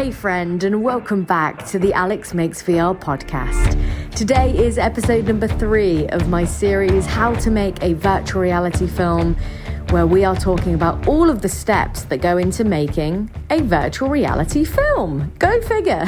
Hey friend, and welcome back to the Alex Makes VR podcast. Today is episode number 3 of my series, How to Make a Virtual Reality Film, where we are talking about all of the steps that go into making a virtual reality film. Go figure.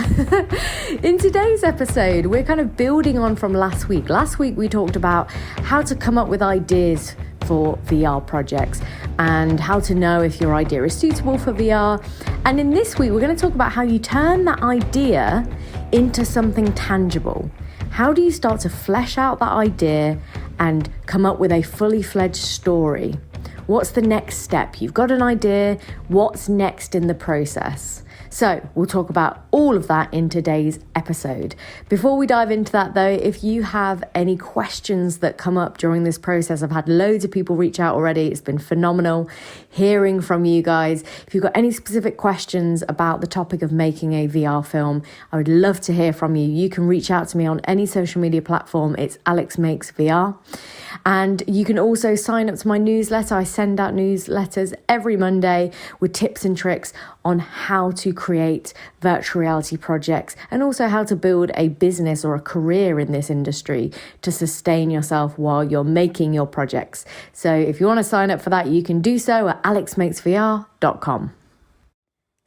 In today's episode, we're kind of building on from last week. Last week, we talked about how to come up with ideas for VR projects and how to know if your idea is suitable for VR. And in this week, we're going to talk about how you turn that idea into something tangible. How do you start to flesh out that idea and come up with a fully fledged story? What's the next step? You've got an idea. What's next in the process? So we'll talk about all of that in today's episode. Before we dive into that though, if you have any questions that come up during this process, I've had loads of people reach out already. It's been phenomenal hearing from you guys. If you've got any specific questions about the topic of making a VR film, I would love to hear from you. You can reach out to me on any social media platform. It's Alex Makes VR. And you can also sign up to my newsletter. I send out newsletters every Monday with tips and tricks on how to create virtual reality projects and also how to build a business or a career in this industry to sustain yourself while you're making your projects. So if you want to sign up for that, you can do so at alexmakesvr.com.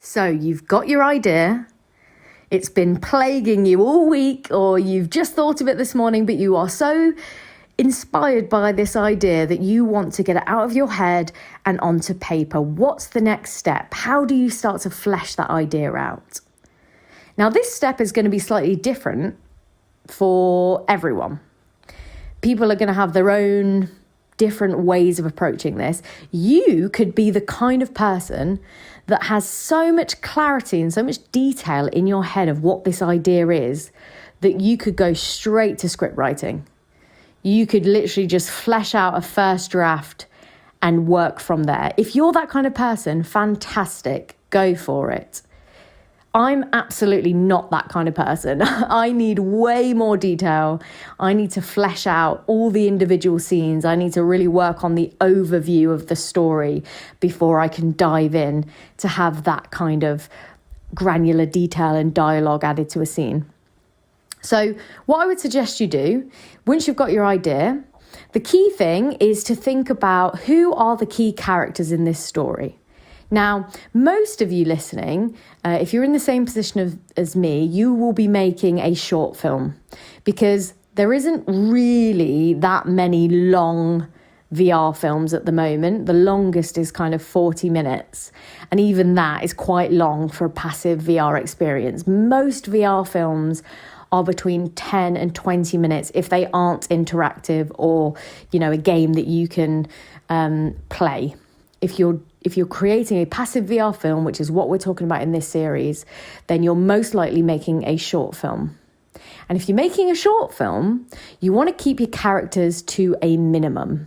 So you've got your idea. It's been plaguing you all week, or you've just thought of it this morning, but you are so inspired by this idea that you want to get it out of your head and onto paper. What's the next step? How do you start to flesh that idea out? Now, this step is going to be slightly different for everyone. People are going to have their own different ways of approaching this. You could be the kind of person that has so much clarity and so much detail in your head of what this idea is that you could go straight to script writing. You could literally just flesh out a first draft and work from there. If you're that kind of person, fantastic, go for it. I'm absolutely not that kind of person. I need way more detail. I need to flesh out all the individual scenes. I need to really work on the overview of the story before I can dive in to have that kind of granular detail and dialogue added to a scene. So what I would suggest you do, once you've got your idea, the key thing is to think about who are the key characters in this story. Now, most of you listening, if you're in the same position as me, you will be making a short film because there isn't really that many long VR films at the moment. The longest is kind of 40 minutes. And even that is quite long for a passive VR experience. Most VR films are between 10 and 20 minutes if they aren't interactive or, a game that you can play. If you're creating a passive VR film, which is what we're talking about in this series, then you're most likely making a short film. And if you're making a short film, you want to keep your characters to a minimum,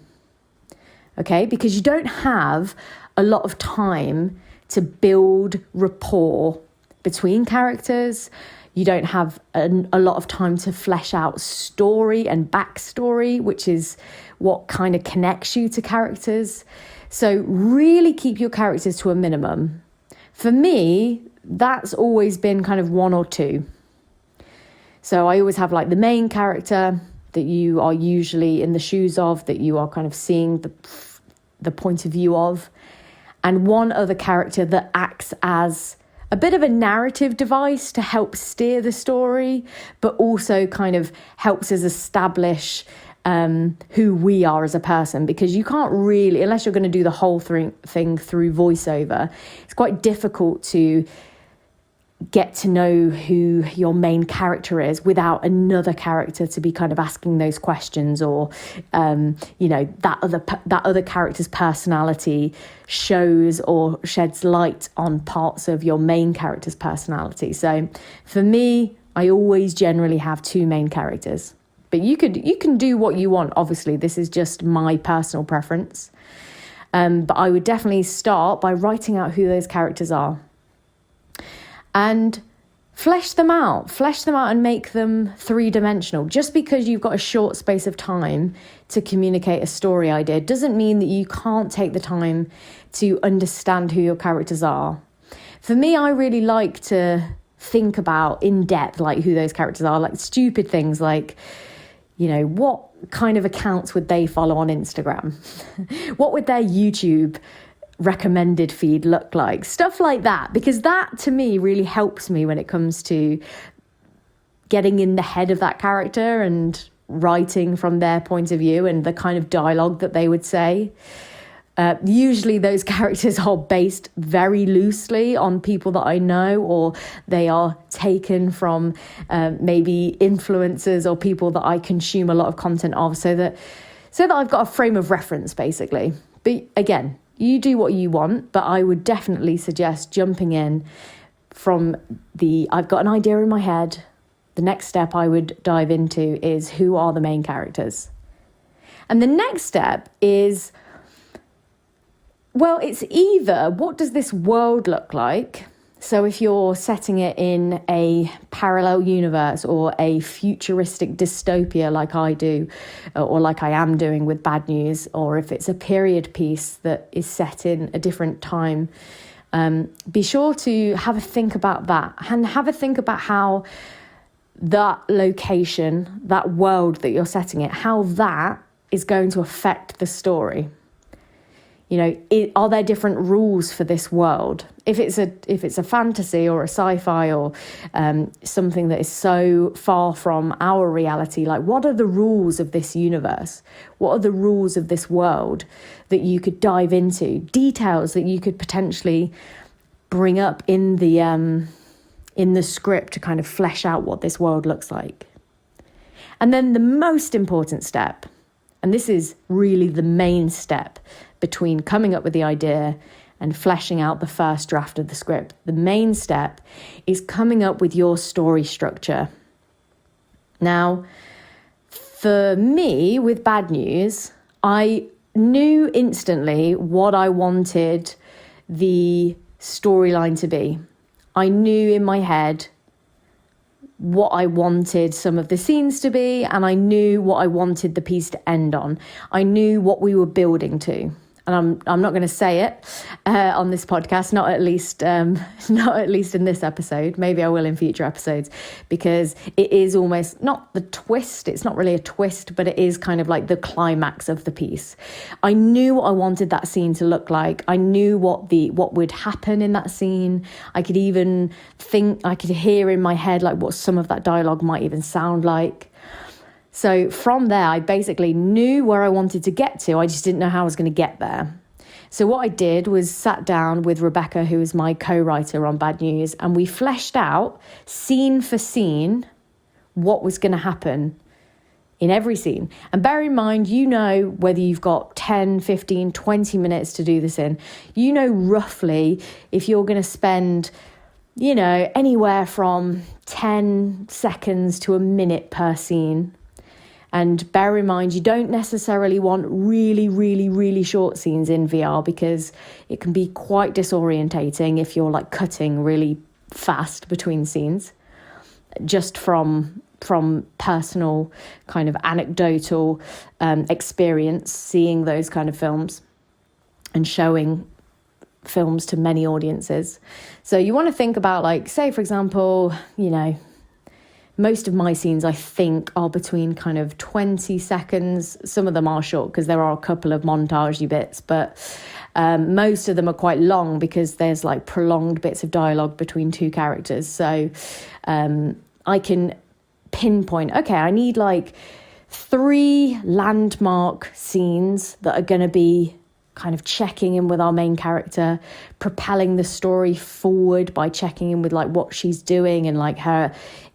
okay? Because you don't have a lot of time to build rapport between characters. You don't have a lot of time to flesh out story and backstory, which is what kind of connects you to characters. So really keep your characters to a minimum. For me, that's always been kind of 1 or 2. So I always have like the main character that you are usually in the shoes of, that you are kind of seeing the point of view of, and one other character that acts as a bit of a narrative device to help steer the story, but also kind of helps us establish who we are as a person, because you can't really, unless you're going to do the whole thing through voiceover, it's quite difficult to get to know who your main character is without another character to be kind of asking those questions, or that other character's personality shows or sheds light on parts of your main character's personality. So for me, I always generally have 2 main characters, but you can do what you want. Obviously, this is just my personal preference, but I would definitely start by writing out who those characters are. And flesh them out and make them 3-dimensional. Just because you've got a short space of time to communicate a story idea doesn't mean that you can't take the time to understand who your characters are. For me, I really like to think about in depth, like who those characters are, like stupid things like, you know, what kind of accounts would they follow on Instagram? What would their YouTube recommended feed look like? Stuff like that, because that to me really helps me when it comes to getting in the head of that character and writing from their point of view and the kind of dialogue that they would say. Usually those characters are based very loosely on people that I know, or they are taken from maybe influencers or people that I consume a lot of content of, so that I've got a frame of reference, basically. But again, you do what you want, but I would definitely suggest jumping in from I've got an idea in my head. The next step I would dive into is, who are the main characters? And the next step is, well, it's either what does this world look like? So if you're setting it in a parallel universe or a futuristic dystopia like I do, or like I am doing with Bad News, or if it's a period piece that is set in a different time, be sure to have a think about that, and have a think about how that location, that world that you're setting it, how that is going to affect the story. You know, are there different rules for this world? If it's a fantasy or a sci-fi or something that is so far from our reality, like what are the rules of this universe? What are the rules of this world that you could dive into? Details that you could potentially bring up in the script to kind of flesh out what this world looks like. And then the most important step, and this is really the main step between coming up with the idea and fleshing out the first draft of the script. The main step is coming up with your story structure. Now, for me, with Bad News, I knew instantly what I wanted the storyline to be. I knew in my head what I wanted some of the scenes to be, and I knew what I wanted the piece to end on. I knew what we were building to. And I'm not going to say it on this podcast, not at least in this episode. Maybe I will in future episodes, because it is almost not the twist. It's not really a twist, but it is kind of like the climax of the piece. I knew what I wanted that scene to look like. I knew what would happen in that scene. I could even I could hear in my head like what some of that dialogue might even sound like. So from there, I basically knew where I wanted to get to. I just didn't know how I was going to get there. So what I did was sat down with Rebecca, who is my co-writer on Bad News, and we fleshed out scene for scene what was going to happen in every scene. And bear in mind, you know, whether you've got 10, 15, 20 minutes to do this in, you know roughly if you're going to spend, you know, anywhere from 10 seconds to a minute per scene. And bear in mind, you don't necessarily want really, really, really short scenes in VR, because it can be quite disorientating if you're like cutting really fast between scenes. Just from personal kind of anecdotal experience, seeing those kind of films and showing films to many audiences. So you want to think about, like, say, for example, you know, most of my scenes, I think, are between kind of 20 seconds. Some of them are short because there are a couple of montagey bits, but most of them are quite long because there's like prolonged bits of dialogue between two characters. So I can pinpoint, okay, I need like 3 landmark scenes that are going to be kind of checking in with our main character, propelling the story forward by checking in with like what she's doing and like her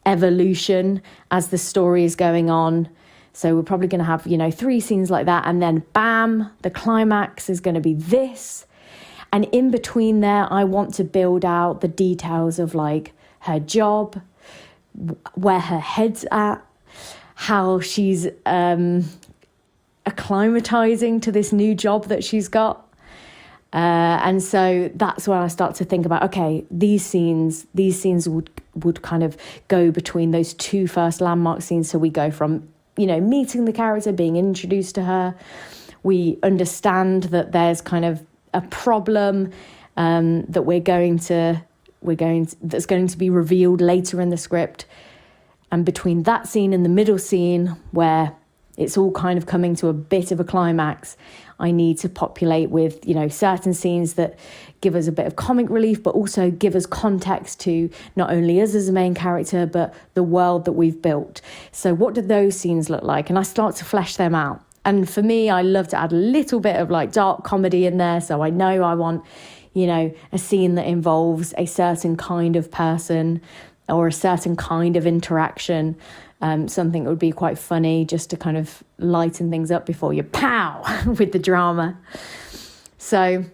evolution as the story is going on. So we're probably going to have, you know, 3 scenes like that, and then bam, the climax is going to be this. And in between there, I want to build out the details of like her job, where her head's at, how she's acclimatizing to this new job that she's got. And so that's when I start to think about, okay, these scenes would kind of go between those 2 first landmark scenes. So we go from, you know, meeting the character, being introduced to her. We understand that there's kind of a problem that we're going to that's going to be revealed later in the script. And between that scene and the middle scene, where it's all kind of coming to a bit of a climax, I need to populate with, certain scenes that give us a bit of comic relief, but also give us context to not only us as a main character, but the world that we've built. So what do those scenes look like? And I start to flesh them out. And for me, I love to add a little bit of like dark comedy in there. So I know I want, a scene that involves a certain kind of person or a certain kind of interaction. Something that would be quite funny just to kind of lighten things up before you pow with the drama. So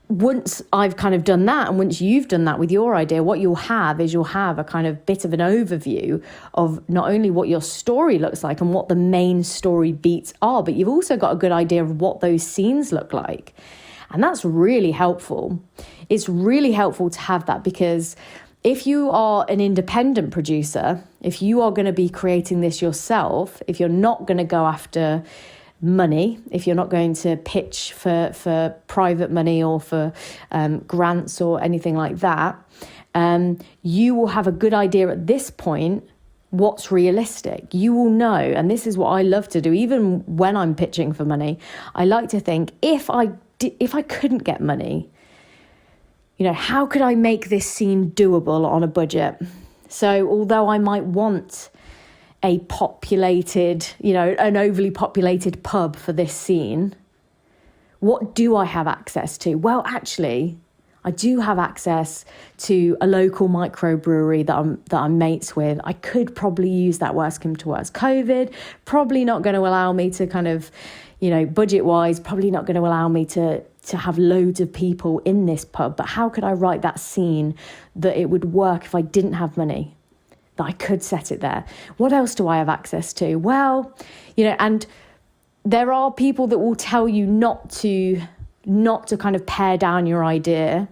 once I've kind of done that, and once you've done that with your idea, what you'll have a kind of bit of an overview of not only what your story looks like and what the main story beats are, but you've also got a good idea of what those scenes look like. And that's really helpful. It's really helpful to have that, because if you are an independent producer, if you are going to be creating this yourself, if you're not going to go after money, if you're not going to pitch for private money or for grants or anything like that, you will have a good idea at this point what's realistic. You will know, and this is what I love to do, even when I'm pitching for money. I like to think, if I couldn't get money, how could I make this scene doable on a budget? So although I might want a populated, an overly populated pub for this scene, what do I have access to? Well, actually, I do have access to a local microbrewery that I'm mates with. I could probably use that, worst come to worst. COVID, probably not going to allow me to kind of, budget-wise, probably not going to allow me to have loads of people in this pub. But how could I write that scene that it would work if I didn't have money, that I could set it there? What else do I have access to? Well, and there are people that will tell you not to kind of pare down your idea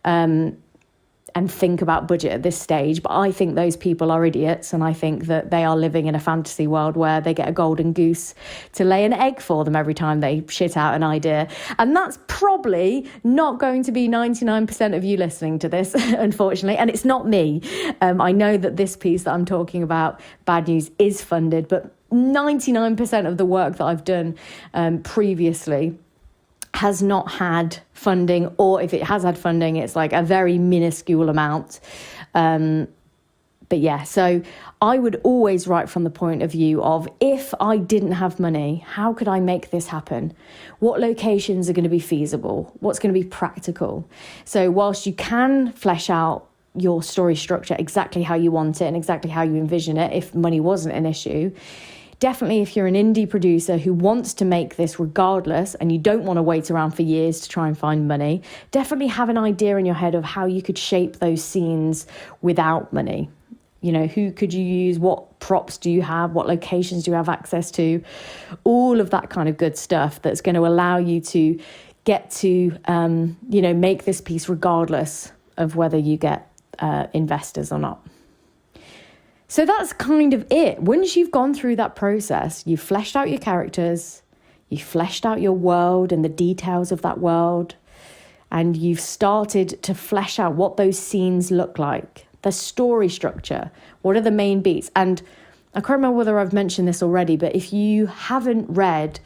and think about budget at this stage. But I think those people are idiots, and I think that they are living in a fantasy world where they get a golden goose to lay an egg for them every time they shit out an idea. And that's probably not going to be 99% of you listening to this, unfortunately. And it's not me. I know that this piece that I'm talking about, Bad News, is funded, but 99% of the work that I've done previously has not had funding, or if it has had funding, it's like a very minuscule amount. But yeah, so I would always write from the point of view of, if I didn't have money, how could I make this happen? What locations are going to be feasible? What's going to be practical? So whilst you can flesh out your story structure exactly how you want it and exactly how you envision it, if money wasn't an issue, definitely if you're an indie producer who wants to make this regardless and you don't want to wait around for years to try and find money, definitely have an idea in your head of how you could shape those scenes without money. Who could you use? What props do you have? What locations do you have access to? All of that kind of good stuff that's going to allow you to get to, make this piece regardless of whether you get investors or not. So that's kind of it. Once you've gone through that process, you've fleshed out your characters, you've fleshed out your world and the details of that world, and you've started to flesh out what those scenes look like, the story structure, what are the main beats. And I can't remember whether I've mentioned this already, but if you haven't read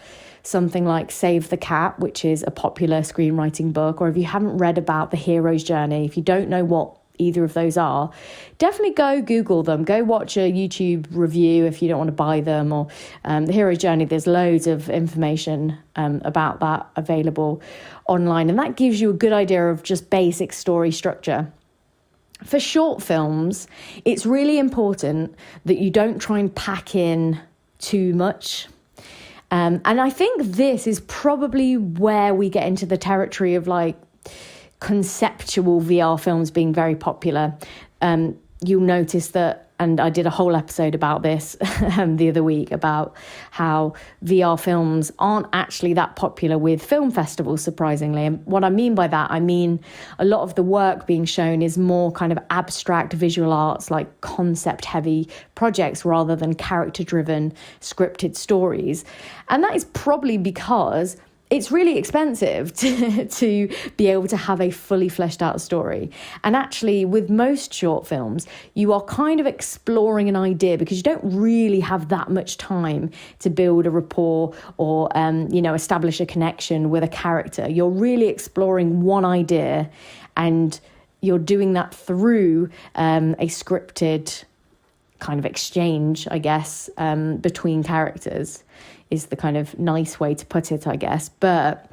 something like Save the Cat, which is a popular screenwriting book, or if you haven't read about The Hero's Journey, if you don't know what either of those are, definitely go Google them. Go watch a YouTube review if you don't want to buy them, or The Hero's Journey. There's loads of information about that available online, and that gives you a good idea of just basic story structure. For short films, it's really important that you don't try and pack in too much. And I think this is probably where we get into the territory of like conceptual VR films being very popular. You'll notice that, and I did a whole episode about this the other week, about how VR films aren't actually that popular with film festivals, surprisingly. And what I mean by that, I mean a lot of the work being shown is more kind of abstract visual arts, like concept-heavy projects, rather than character-driven scripted stories. And that is probably because it's really expensive to be able to have a fully fleshed out story. And actually, with most short films, you are kind of exploring an idea because you don't really have that much time to build a rapport or, establish a connection with a character. You're really exploring one idea, and you're doing that through a scripted kind of exchange, I guess, between characters. Is the kind of nice way to put it, I guess. But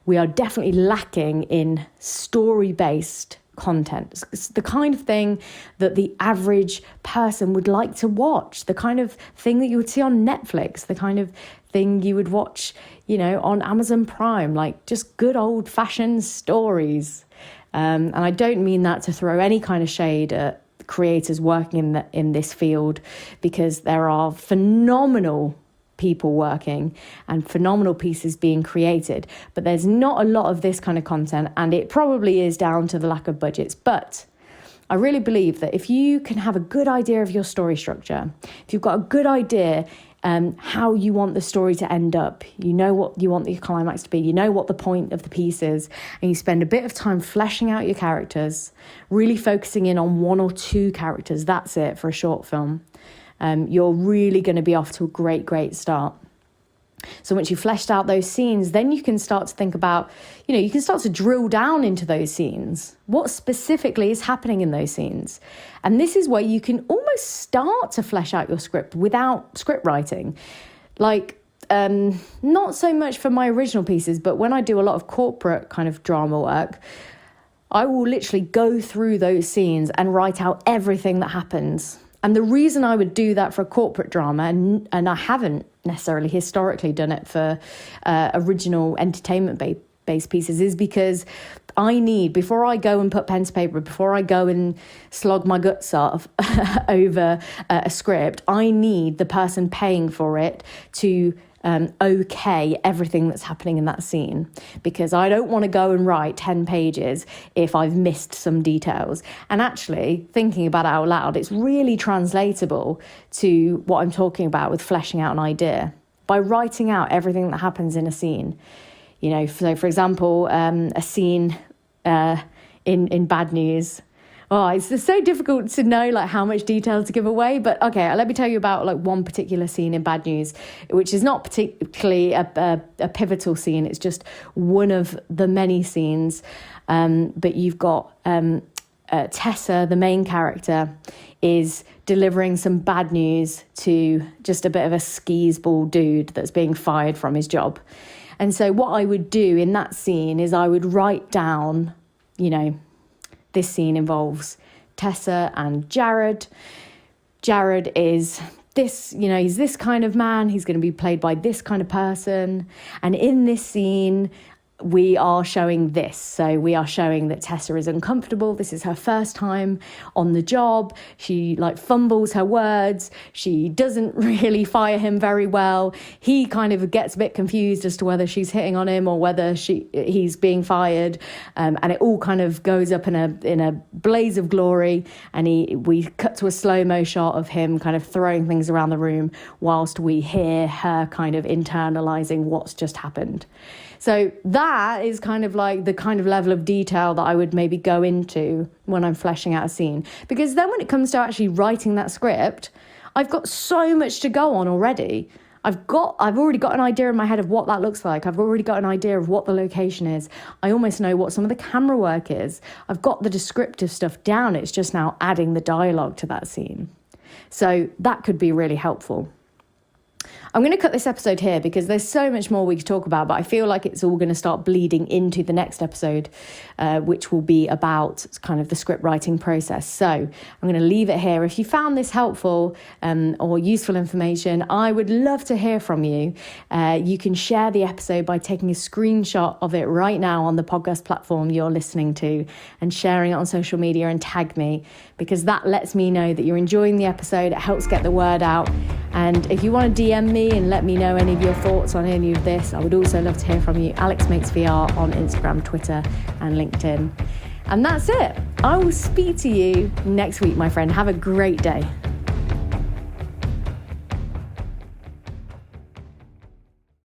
we are definitely lacking in story-based content. It's the kind of thing that the average person would like to watch, the kind of thing that you would see on Netflix, the kind of thing you would watch, on Amazon Prime, like just good old-fashioned stories. And I don't mean that to throw any kind of shade at creators working in this field, because there are phenomenal people working and phenomenal pieces being created, but there's not a lot of this kind of content, and it probably is down to the lack of budgets. But I really believe that if you can have a good idea of your story structure, if you've got a good idea how you want the story to end up, you know what you want the climax to be, you know what the point of the piece is, and you spend a bit of time fleshing out your characters, really focusing in on one or two characters, that's it for a short film. You're really going to be off to a great start. So once you've fleshed out those scenes, then you can start to think about, you can start to drill down into those scenes. What specifically is happening in those scenes? And this is where you can almost start to flesh out your script without script writing. Like, not so much for my original pieces, but when I do a lot of corporate kind of drama work, I will literally go through those scenes and write out everything that happens. And the reason I would do that for a corporate drama, and I haven't necessarily historically done it for original entertainment-based pieces, is because I need, before I go and put pen to paper, before I go and slog my guts off over a script, I need the person paying for it to okay everything that's happening in that scene, because I don't want to go and write 10 pages if I've missed some details. And actually, thinking about it out loud, it's really translatable to what I'm talking about with fleshing out an idea by writing out everything that happens in a scene. So for example, a scene in Bad News. Oh, it's just so difficult to know like how much detail to give away. But okay, let me tell you about like one particular scene in Bad News, which is not particularly a pivotal scene. It's just one of the many scenes. But you've got Tessa, the main character, is delivering some bad news to just a bit of a skis-ball dude that's being fired from his job. And so what I would do in that scene is I would write down, this scene involves Tessa and Jared. Jared is this, he's this kind of man. He's going to be played by this kind of person. And in this scene, we are showing this. So we are showing that Tessa is uncomfortable. This is her first time on the job. She fumbles her words. She doesn't really fire him very well. He kind of gets a bit confused as to whether she's hitting on him or whether he's being fired. And it all kind of goes up in a blaze of glory. And we cut to a slow-mo shot of him kind of throwing things around the room whilst we hear her kind of internalizing what's just happened. So that is kind of like the kind of level of detail that I would maybe go into when I'm fleshing out a scene. Because then when it comes to actually writing that script, I've got so much to go on already. I've already got an idea in my head of what that looks like. I've already got an idea of what the location is. I almost know what some of the camera work is. I've got the descriptive stuff down. It's just now adding the dialogue to that scene. So that could be really helpful. I'm going to cut this episode here because there's so much more we could talk about, but I feel like it's all going to start bleeding into the next episode, which will be about kind of the script writing process. So I'm going to leave it here. If you found this helpful or useful information, I would love to hear from you. You can share the episode by taking a screenshot of it right now on the podcast platform you're listening to and sharing it on social media and tag me, because that lets me know that you're enjoying the episode. It helps get the word out. And if you want to DM me and let me know any of your thoughts on any of this, I would also love to hear from you. Alex Makes VR on Instagram, Twitter, and LinkedIn. And that's it. I will speak to you next week, my friend. Have a great day.